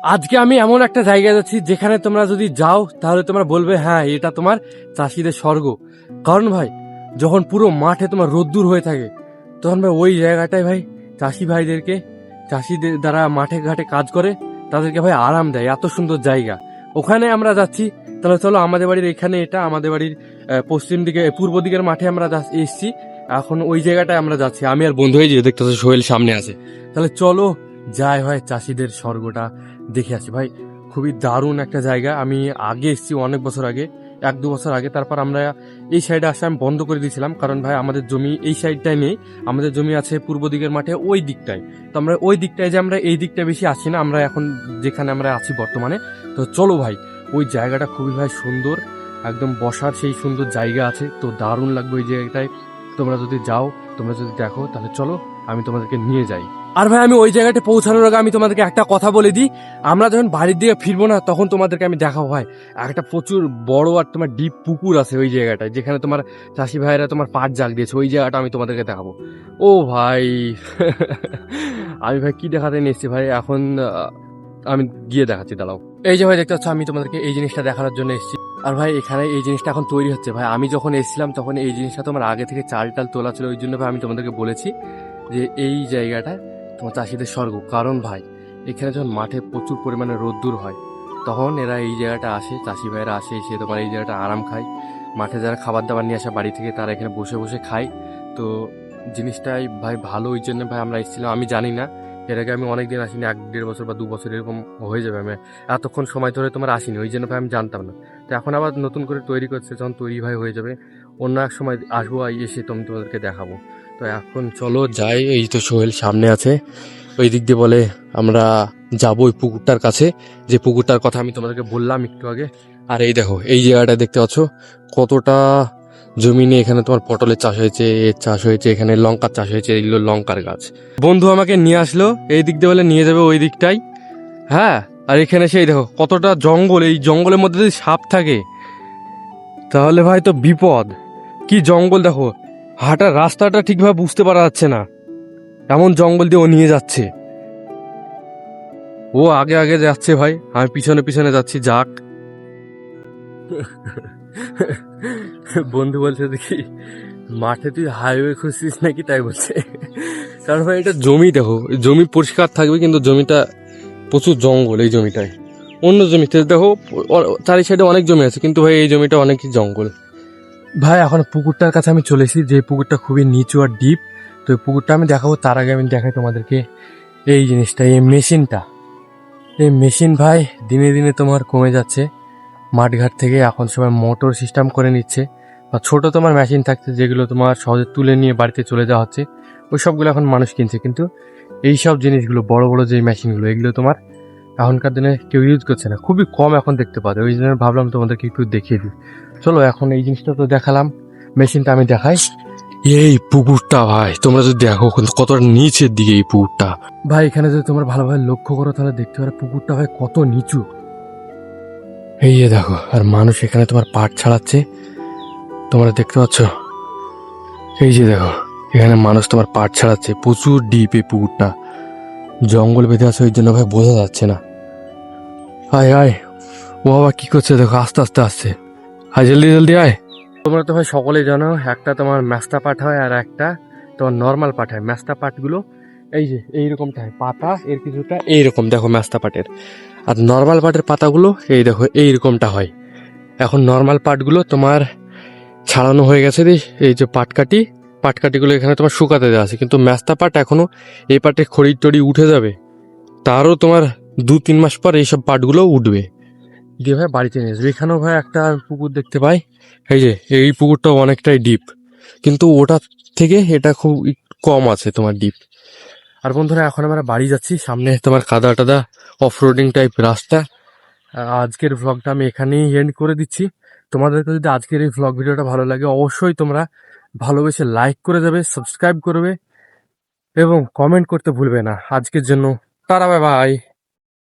আজকে আমি এমন একটা জায়গায় যাচ্ছি যেখানে তোমরা যদি যাও তাহলে তোমরা বলবে হ্যাঁ এটা তোমার চাষিদের স্বর্গ। কারণ ভাই যখন পুরো মাঠে তোমার রোদ্দুর হয়ে থাকে তখন ভাই ওই জায়গাটায় ভাই চাষি ভাইদেরকে, চাষিদের দ্বারা মাঠে ঘাটে কাজ করে তাদেরকে ভাই আরাম দেয়, এত সুন্দর জায়গা। ওখানে আমরা যাচ্ছি। তাহলে চলো, আমাদের বাড়ির এখানে, এটা আমাদের বাড়ির পশ্চিম দিকে পূর্ব দিকের মাঠে আমরা এসছি। এখন ওই জায়গাটায় আমরা যাচ্ছি, আমি আর বন্ধু হয়ে যে দেখতে সোহেল সামনে আছে। তাহলে চলো যাই ভাই চাষিদের স্বর্গটা দেখে আসি ভাই। খুবই দারুণ একটা জায়গা। আমি আগে এসেছি অনেক বছর আগে, 1-2 বছর আগে। তারপর আমরা এই সাইডে আসা আমি বন্ধ করে দিয়েছিলাম, কারণ ভাই আমাদের জমি এই সাইডটায় নেই। আমাদের জমি আছে পূর্ব দিকের মাঠে ওই দিকটায়। তো আমরা ওই দিকটায় যে আমরা এই দিকটায় বেশি আসি না, আমরা এখন যেখানে আমরা আছি বর্তমানে। তো চলো ভাই, ওই জায়গাটা খুবই ভাই সুন্দর, একদম বসার সেই সুন্দর জায়গা আছে। তো দারুণ লাগবে ওই জায়গাটায়। তোমরা যদি যাও, তোমরা যদি দেখো, তাহলে চলো আমি তোমাদেরকে নিয়ে যাই। আর ভাই আমি ওই জায়গাটা পৌঁছানোর আগে আমি তোমাদেরকে একটা কথা বলে দিই। আমরা যখন বাড়ির দিকে ফিরবো না তখন তোমাদেরকে আমি দেখাবো ভাই একটা প্রচুর বড় আর তোমার ডিপ পুকুর আছে ওই জায়গাটায়, যেখানে তোমার চাষি ভাইরা তোমার পাট জাগ দিয়েছে। ওই জায়গাটা আমি তোমাদেরকে দেখাবো। ও ভাই আমি ভাই কি দেখাতে নিয়ে এসেছি ভাই, এখন আমি গিয়ে দেখাচ্ছি, দাঁড়াও। এই যে ভাই দেখতে পাচ্ছ, আমি তোমাদেরকে এই জিনিসটা দেখানোর জন্য এসেছি। আর ভাই এখানে এই জিনিসটা এখন তৈরি হচ্ছে ভাই। আমি যখন এসেছিলাম তখন এই জিনিসটা তোমার আগে থেকে চাল টাল তোলা ছিল। ওই জন্য ভাই আমি তোমাদেরকে বলেছি যে এই জায়গাটা তোমার চাষিদের স্বর্গ। কারণ ভাই এখানে যখন মাঠে প্রচুর পরিমাণে রোদ্দুর হয় তখন এরা এই জায়গাটা আসে, চাষি ভাইরা আসে, এসে তোমার এই জায়গাটা আরাম খায়। মাঠে যারা খাবার দাবার নিয়ে আসে বাড়ি থেকে তারা এখানে বসে বসে খায়। তো জিনিসটাই ভাই ভালো, ওই জন্য ভাই আমরা এসেছিলাম। আমি জানি না, এর আগে আমি অনেকদিন আসিনি, 1-1.5 বছর বা 2 বছর এরকম হয়ে যাবে আমি এতক্ষণ সময় ধরে তোমার আসিনি। ওই জন্য ভাই আমি জানতাম না। তো এখন আবার নতুন করে তৈরি করছে, যখন তৈরি ভাই হয়ে যাবে অন্য এক সময় আসবো, এসে তোমাদেরকে দেখাবো। তো এখন চলো যাই। এই তো সোহেল সামনে আছে, ওই দিক দিয়ে বলে আমরা যাবো ওই পুকুরটার কাছে, যে পুকুরটার কথা আমি তোমাদেরকে বললাম একটু আগে। আর এই দেখো এই জায়গাটা দেখতে পাচ্ছ কতটা জমি নিয়ে, এখানে তোমার পটলের চাষ হয়েছে, এর চাষ হয়েছে, এখানে লঙ্কার চাষ হয়েছে, এগুলো লঙ্কার গাছ। বন্ধু আমাকে নিয়ে আসলো এই দিক দিয়ে, বলে নিয়ে যাবে ওই দিকটাই। হ্যাঁ, আর এখানে সেই দেখো কতটা জঙ্গল, এই জঙ্গলের মধ্যে যদি সাপ থাকে তাহলে ভাই তো বিপদ। কি জঙ্গল দেখো, হাঁটার রাস্তাটা ঠিকভাবে বুঝতে পারা যাচ্ছে না, এমন জঙ্গল দিয়ে ও নিয়ে যাচ্ছে। ও আগে আগে যাচ্ছে ভাই, আমি পিছনে পিছনে যাচ্ছি। যাক বন্ধু বলছে দেখি মাঠে তুই হাইওয়ে খুঁজছিস নাকি, তাই বলছে। কারণ ভাই এটা জমি, দেখো জমি পরিষ্কার থাকবে কিন্তু জমিটা প্রচুর জঙ্গল। এই জমিটায় অন্য জমিতে দেখো চারি সাইডে অনেক জমি আছে, কিন্তু ভাই এই জমিটা অনেকই জঙ্গল। ভাই এখন পুকুরটার কাছে আমি চলেছি, যে পুকুরটা খুবই নিচু আর ডিপ। তো এই পুকুরটা আমি দেখাবো, তার আগে আমি দেখাই তোমাদেরকে এই জিনিসটা, এই মেশিনটা। এই মেশিন ভাই দিনে দিনে তোমার কমে যাচ্ছে মাঠঘাট থেকে। এখন সবাই মোটর সিস্টেম করে নিচ্ছে, বা ছোট তোমার মেশিন থাকছে যেগুলো তোমার সহজে তুলে নিয়ে বাড়িতে চলে যাওয়া হচ্ছে, ওই সবগুলো এখন মানুষ কিনছে। কিন্তু এই সব জিনিসগুলো বড় বড় যে মেশিনগুলো, এগুলো তোমার এখনকার দিনে কেউ ইউজ করছে না, খুবই কম এখন দেখতে পাবে। ওই জন্য ভাবলাম তোমাদেরকে একটু দেখিয়ে দিই। চলো এখন এই জিনিসটা তো দেখালাম, মেশিনটা আমি দেখাই। এই পুকুরটা ভাই তোমরা যদি দেখো কতটা নিচের দিকে এই পুকুরটা ভাই, এখানে যদি তোমরা ভালোভাবে লক্ষ্য করো তাহলে দেখতে পারো পুকুরটা ভাই কত নিচু। এই যে দেখো, আর মানুষ এখানে তোমার পাট ছাড়াচ্ছে, তোমরা দেখতে পাচ্ছ। এই যে দেখো এখানে মানুষ তোমার পাট ছাড়াচ্ছে, প্রচুর ডিপ এই পুকুরটা, জঙ্গল বেঁধে আছে, ওই জন্য ভাই বোঝা যাচ্ছে না। আয় আয়, ও বাবা কি করছে দেখো, আস্তে আস্তে আসছে। আয় জলদি জলদি আয়। তোমরা তো ভাই সকলেই জানো একটা তোমার ম্যাস্তা পাট হয় আর একটা তোমার নর্মাল পাট হয়। ম্যাস্তা পাটগুলো এই যে এইরকমটা হয়, পাতা এর কিছুটা এইরকম দেখো ম্যাস্তা পাটের। আর নর্মাল পাটের পাতাগুলো এই দেখো এইরকমটা হয়। এখন নর্মাল পাটগুলো তোমার ছাড়ানো হয়ে গেছে, এই যে পাটকাঠিগুলো এখানে তোমার শুকাতে দেওয়া আছে। কিন্তু ম্যাস্তা পাট এখনো, এই পাটে খড়ি টড়ি উঠে যাবে, তারও তোমার 2-3 মাস পর এইসব পাটগুলো উঠবে, দিয়ে ভাই বাড়িতে নিয়ে আসবে। এখানেও ভাই একটা পুকুর দেখতে পাই, এই যে এই পুকুরটাও অনেকটাই ডিপ, কিন্তু ওটার থেকে এটা খুব কম আছে তোমার ডিপ। আর বন্ধুরা এখন আমরা বাড়ি যাচ্ছি, সামনে তোমার কাদা টাদা অফ রোডিং টাইপ রাস্তা। আজকের ভ্লগটা আমি এখানেই এন্ড করে দিচ্ছি। তোমাদেরকে যদি আজকের এই ভ্লগ ভিডিওটা ভালো লাগে অবশ্যই তোমরা ভালোবেসে লাইক করে দেবে, সাবস্ক্রাইব করবে এবং কমেন্ট করতে ভুলবে না। আজকের জন্য টাটা, বাই বাই।